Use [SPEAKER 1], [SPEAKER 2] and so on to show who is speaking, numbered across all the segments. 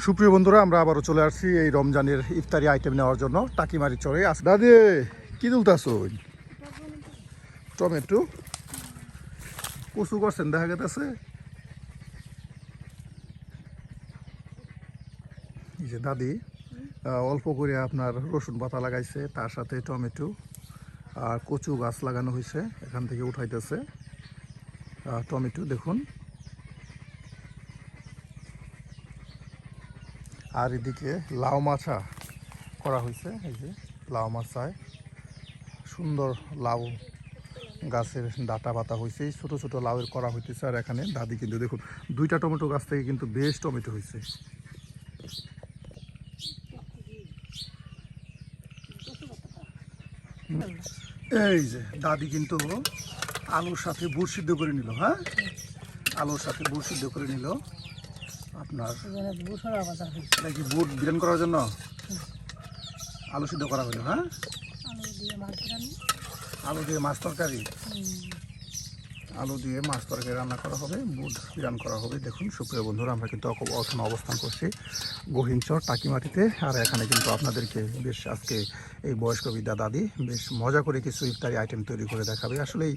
[SPEAKER 1] সুপ্রিয় বন্ধুরা, আমরা আবারও চলে আসছি এই রমজানের ইফতারি আইটেম নেওয়ার জন্য টাকিমারি চরে। দাদি কি তুলতেছ? টমেটো কচু করছেন দেখা গেছে। এই যে দাদি অল্প করে আপনার রসুন পাতা লাগাইছে, তার সাথে টমেটো আর কচু গাছ লাগানো হয়েছে, এখান থেকে উঠাইতেছে টমেটো। দেখুন, আর এদিকে লাউ মাছা করা হয়েছে। এই যে লাউ মাছায় সুন্দর লাউ গাছের ডাটা পাতা হয়েছে, ছোট ছোট লাউয়ের করা হইতেছে। আর এখানে দাদি কিন্তু দেখুন দুইটা টমেটো গাছ থেকে কিন্তু বেশ টমেটো হয়েছে। এই যে দাদি কিন্তু আলুর সাথে বুট সিদ্ধ করে নিল। হ্যাঁ, আলুর সাথে বুট সিদ্ধ করে নিল আপনার নাকি বুট বিরিয়ানি করার জন্য আলু সিদ্ধ করা হলো। হ্যাঁ, আলু দিয়ে মাছ তরকারি, আলু দিয়ে মাছ তরকারি রান্না করা হবে, বুট বিরান করা হবে। দেখুন সুপ্রিয় বন্ধুরা, আমরা কিন্তু এখন অবস্থান করছি গহীনচর টাকিমাটিতে। আর এখানে কিন্তু আপনাদেরকে বেশ আজকে এই বয়স্ক বিদ্যা দাদি বেশ মজা করে কিছু ইফতারি আইটেম তৈরি করে দেখাবে। আসলেই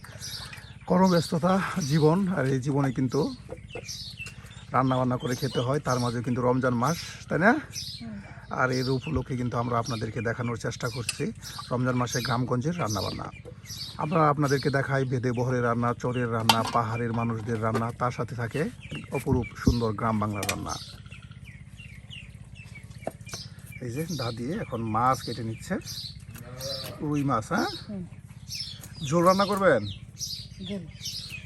[SPEAKER 1] কর্মব্যস্ততা জীবন, আর এই জীবনে কিন্তু রান্না বান্না করে খেতে হয়, তার মাঝে কিন্তু রমজান মাস, তাই না? আর এর উপলক্ষে কিন্তু আমরা আপনাদেরকে দেখানোর চেষ্টা করছি রমজান মাসে গ্রামগঞ্জের রান্নাবান্না। আমরা আপনাদেরকে দেখাই বেদে বহরের রান্না, চরের রান্না, পাহাড়ের মানুষদের রান্না, তার সাথে থাকে অপরূপ সুন্দর গ্রাম বাংলার রান্না। এই যে দাদি এখন মাছ কেটে নিচ্ছে, রুই মাছ। হ্যাঁ, ঝোল রান্না করবেন,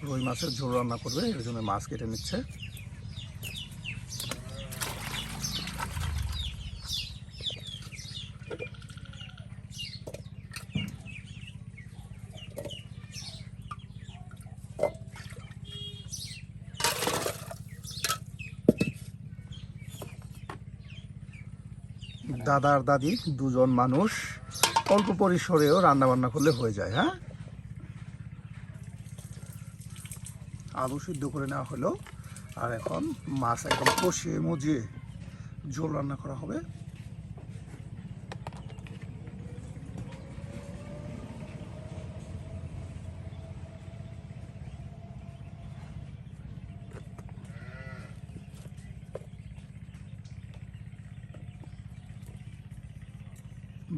[SPEAKER 1] রুই মাছের ঝোল রান্না করবে, এর জন্য মাছ কেটে নিচ্ছে। দাদা আর দাদি দুজন মানুষ, অল্প পরিসরেও রান্না বান্না করলে হয়ে যায়। হ্যাঁ, আলু সিদ্ধ করে নেওয়া হলো, আর এখন মাছ একদম কষিয়ে মজিয়ে ঝোল রান্না করা হবে।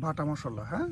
[SPEAKER 1] বাটা মশলা। হ্যাঁ,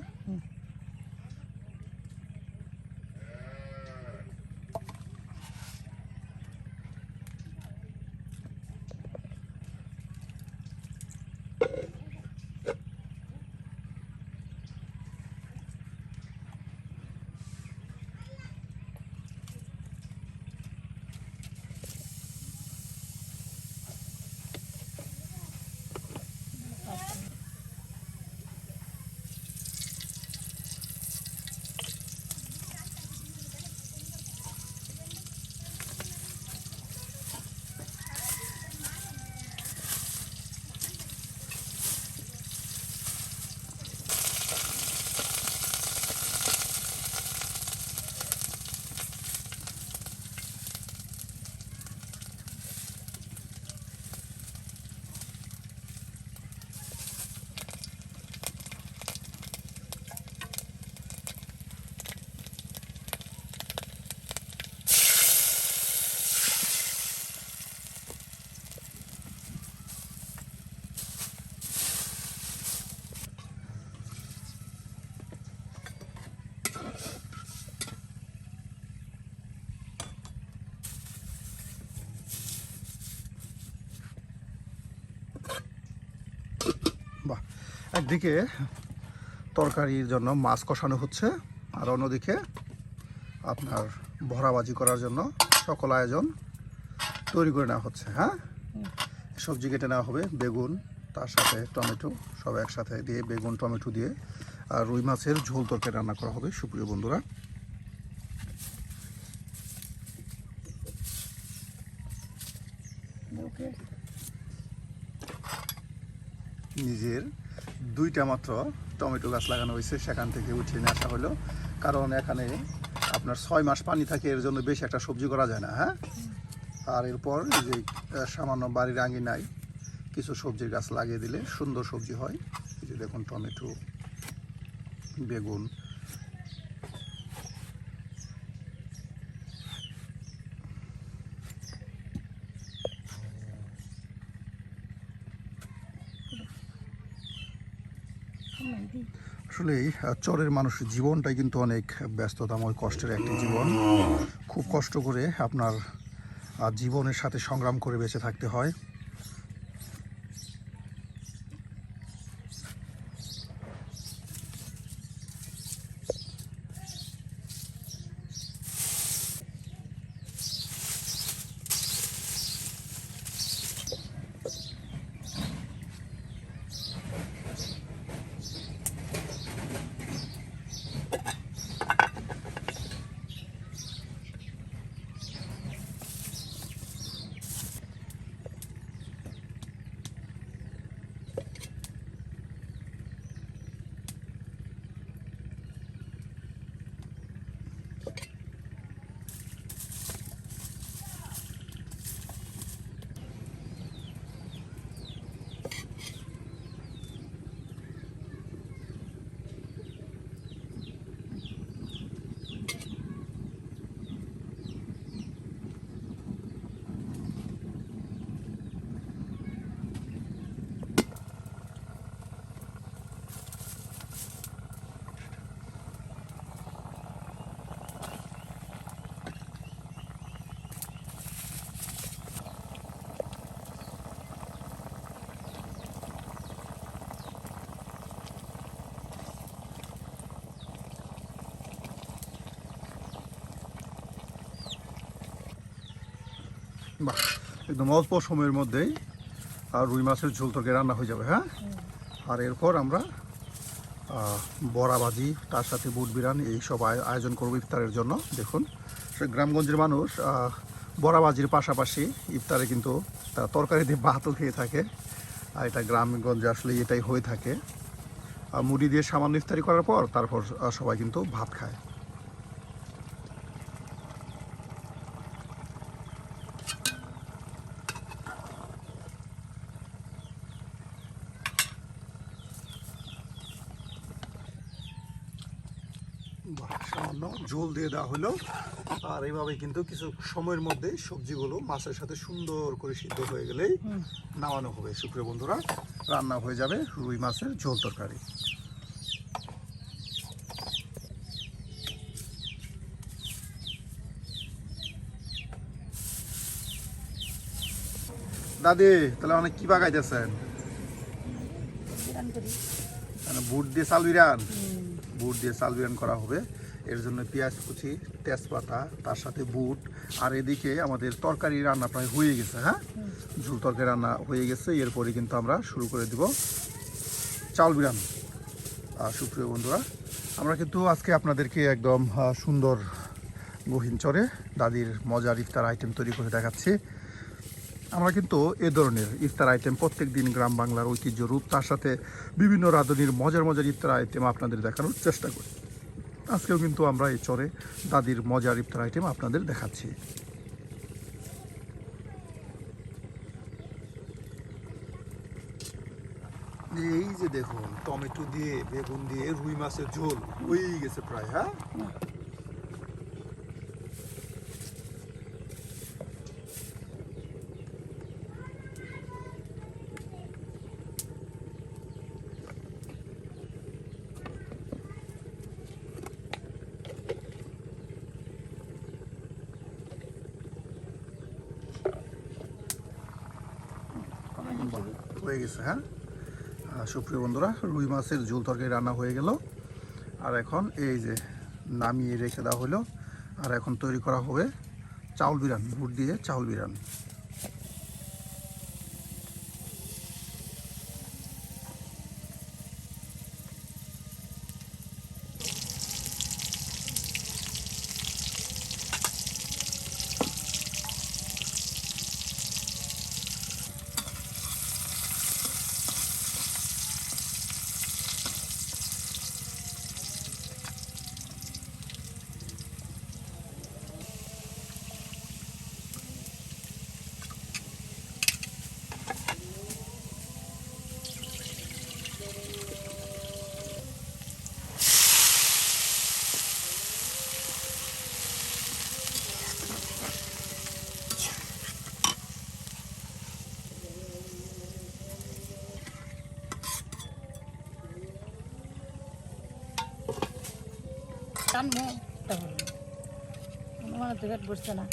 [SPEAKER 1] বাহ। একদিকে তরকারির জন্য মাছ কষানো হচ্ছে, আর অন্যদিকে আপনার ভরাবাজি করার জন্য সকল আয়োজন তৈরি করে নেওয়া হচ্ছে। হ্যাঁ, সবজি কেটে নেওয়া হবে, বেগুন, তার সাথে টমেটো, সব একসাথে দিয়ে বেগুন টমেটো দিয়ে আর রুই মাছের ঝোল তরকারি রান্না করা হবে। সুপ্রিয় বন্ধুরা, নিজের দুইটা মাত্র টমেটো গাছ লাগানো হয়েছে, সেখান থেকে উঠিয়ে নিয়ে আসা হলো, কারণ এখানে আপনার 6 মাস পানি থাকে, এর জন্য বেশি একটা সবজি করা যায় না। হ্যাঁ, আর এরপর এই যে সামান্য বাড়ির আঙিনায় কিছু সবজির গাছ লাগিয়ে দিলে সুন্দর সবজি হয়। এই যে দেখুন টমেটো, বেগুন, আসলে চরের মানুষের জীবনটাই কিন্তু অনেক ব্যস্ততাময় কষ্টের একটি জীবন। খুব কষ্ট করে আপনার জীবনের সাথে সংগ্রাম করে বেঁচে থাকতে হয়। বাহ, একদম অল্প সময়ের মধ্যেই আর রুই মাছের ঝোল তরকারি রান্না হয়ে যাবে। হ্যাঁ, আর এরপর আমরা বড়া ভাজি, তার সাথে বুট বিরিয়ানি এইসব আয়োজন করবো ইফতারের জন্য। দেখুন সে গ্রামগঞ্জের মানুষ বড়া ভাজির পাশাপাশি ইফতারে কিন্তু তারা তরকারি দিয়ে ভাতও খেয়ে থাকে। আর এটা গ্রামগঞ্জে আসলে এটাই হয়ে থাকে। মুড়ি দিয়ে সামান্য ইফতারি করার পর তারপর সবাই কিন্তু ভাত খায়। সামান্য ঝোল দিয়ে দেওয়া হলো, আর এইভাবে কিন্তু কিছু সময়ের মধ্যে সবজিগুলো মাছের সাথে সুন্দর করে সিদ্ধ হয়ে গেলেই নামানো হবে। সুপ্রিয় বন্ধুরা, রান্না হয়ে যাবে রুই মাছের ঝোল তরকারি। দাদি, তাহলে অনেক কি বাগাইতেছেন? বুট দিয়ে চাল বিরান, বুট দিয়ে চাল বিরান করা হবে। এর জন্য পেঁয়াজ কুচি, তেজপাতা, তার সাথে বুট, আর এদিকে আমাদের তরকারি রান্না প্রায় হয়ে গেছে। হ্যাঁ, ঝোল তরকারি রান্না হয়ে গেছে। এরপরে কিন্তু আমরা শুরু করে দিব চাল বিরান। সুপ্রিয় বন্ধুরা, আমরা কিন্তু আজকে আপনাদেরকে একদম সুন্দর গহীন চরে দাদির মজার ইফতার আইটেম তৈরি করে দেখাচ্ছি। আমরা কিন্তু এ ধরনের ইফতার আইটেম প্রত্যেক দিন গ্রাম বাংলার ঐতিহ্য রূপ, তার সাথে বিভিন্ন রাঁধুনির মজার মজার ইফতার আইটেম আপনাদের দেখানোর চেষ্টা করি। আজকেও কিন্তু আমরা এই চরে দাদির মজার ইফতার আইটেম আপনাদের দেখাচ্ছি। এই যে দেখুন, টমেটো দিয়ে, বেগুন দিয়ে রুই মাছের ঝোল হয়েই গেছে প্রায়। হ্যাঁ, হয়ে গেছে। হ্যাঁ, সুপ্রিয় বন্ধুরা, রুই মাছের ঝোল তরকারি রান্না হয়ে গেল। আর এখন এই যে নামিয়ে রেখে দেওয়া হলো। আর এখন তৈরি করা হবে চাউল বিরান, বুট দিয়ে চাউল বিরান।
[SPEAKER 2] টানবো তারপর আমার তো পেট বসছে না।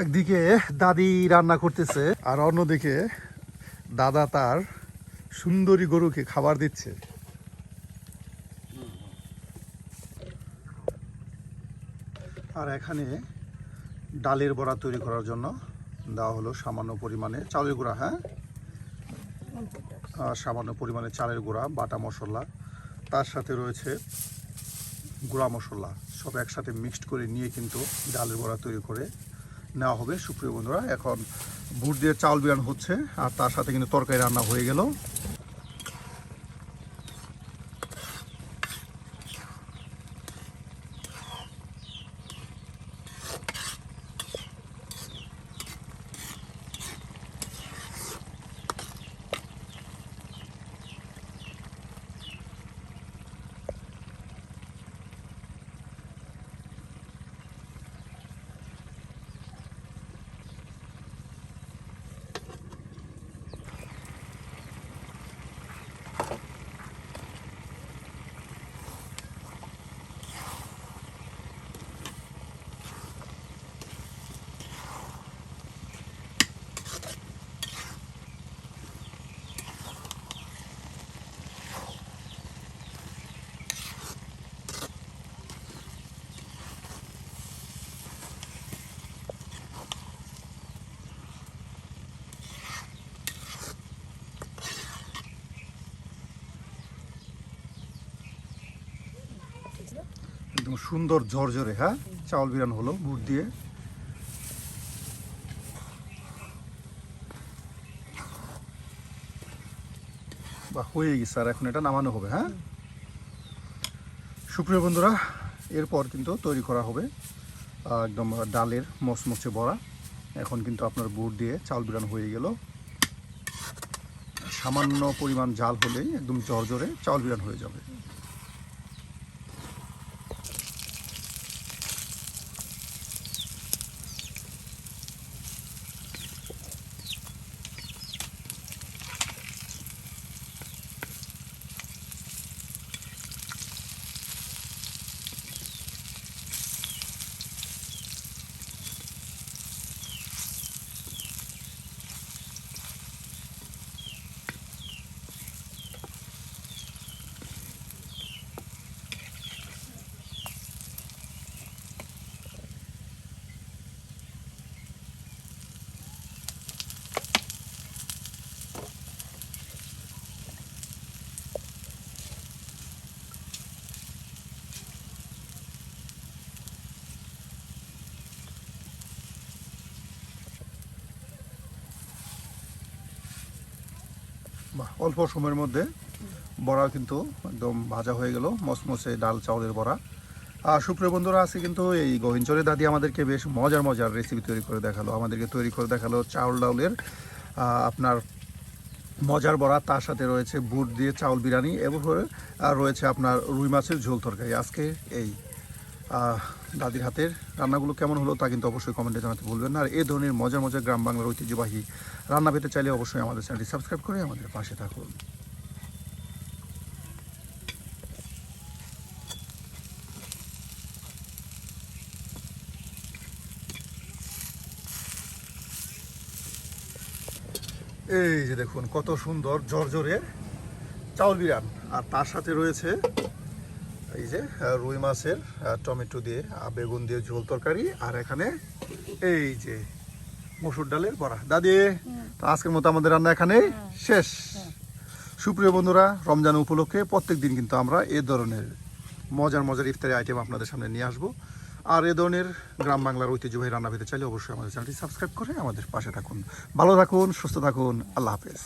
[SPEAKER 1] একদিকে দাদি রান্না করতেছে আর অন্যদিকে দাদা তার সুন্দরী গরুকে খাবার দিচ্ছে। আর এখানে ডালের বড়া তৈরি করার জন্য দেওয়া হলো সামান্য পরিমাণে চালের গুঁড়া, হ্যাঁ, আর সামান্য পরিমাণে চালের গুঁড়া, বাটা মশলা, তার সাথে রয়েছে গুঁড়া মশলা, সব একসাথে মিক্সড করে নিয়ে কিন্তু ডালের বড়া তৈরি করে নেওয়া হবে। সুপ্রিয় বন্ধুরা, এখন বুট দিয়ে চাউল বিরান হচ্ছে আর তার সাথে কিন্তু তরকারি রান্না হয়ে গেল। একদম সুন্দর ঝরঝরে, হ্যাঁ, চাউল বিরান হলো বুট দিয়ে। বা হয়ে গেছে, আর এখন এটা নামানো হবে। হ্যাঁ সুপ্রিয় বন্ধুরা, এরপর কিন্তু তৈরি করা হবে একদম ডালের মচমচে বড়া। এখন কিন্তু আপনার বুট দিয়ে চাউল বিরান হয়ে গেল। সামান্য পরিমাণ জাল হলেই একদম ঝরঝরে চাউল বিরান হয়ে যাবে। অল্প সময়ের মধ্যে বড়া কিন্তু একদম ভাজা হয়ে গেল, মচমচে ডাল চাউলের বড়া। আর সুপ্রিয় বন্ধুরা, আজকে কিন্তু এই গহীনচরের দাদি আমাদেরকে বেশ মজার মজার রেসিপি তৈরি করে দেখালো। আমাদেরকে তৈরি করে দেখালো চাউল ডাউলের আপনার মজার বড়া, তার সাথে রয়েছে বুট দিয়ে চাউল বিরিয়ানি এবং রয়েছে আপনার রুই মাছের ঝোল তরকারি। আজকে এই দাদির হাতের রান্নাগুলো কেমন হলো তা কিন্তু অবশ্যই কমেন্টে জানাতে ভুলবেন না। আর এই ধরনের মজার মজার গ্রাম বাংলার ঐতিহ্যবাহী রান্না পেতে চাইলে অবশ্যই আমাদের চ্যানেলটি সাবস্ক্রাইব করে আমাদের পাশে থাকুন। এই যে দেখুন কত সুন্দর ঝরঝরে চাউল বিরান, আর তার সাথে রয়েছে এই যে রুই মাছের টমেটো দিয়ে বেগুন দিয়ে ঝোল তরকারি, আর এখানে এই যে মসুর ডালের বড়া। দাদি, তো আজকের মতো আমাদের রান্না এখানে শেষ। সুপ্রিয় বন্ধুরা, রমজান উপলক্ষে প্রত্যেক দিন কিন্তু আমরা এ ধরনের মজার মজার ইফতারি আইটেম আপনাদের সামনে নিয়ে আসবো। আর এ ধরনের গ্রাম বাংলার ঐতিহ্যবাহী রান্না পেতে চাইলে অবশ্যই আমাদের চ্যানেলটি সাবস্ক্রাইব করে আমাদের পাশে থাকুন। ভালো থাকুন, সুস্থ থাকুন, আল্লাহ হাফেজ।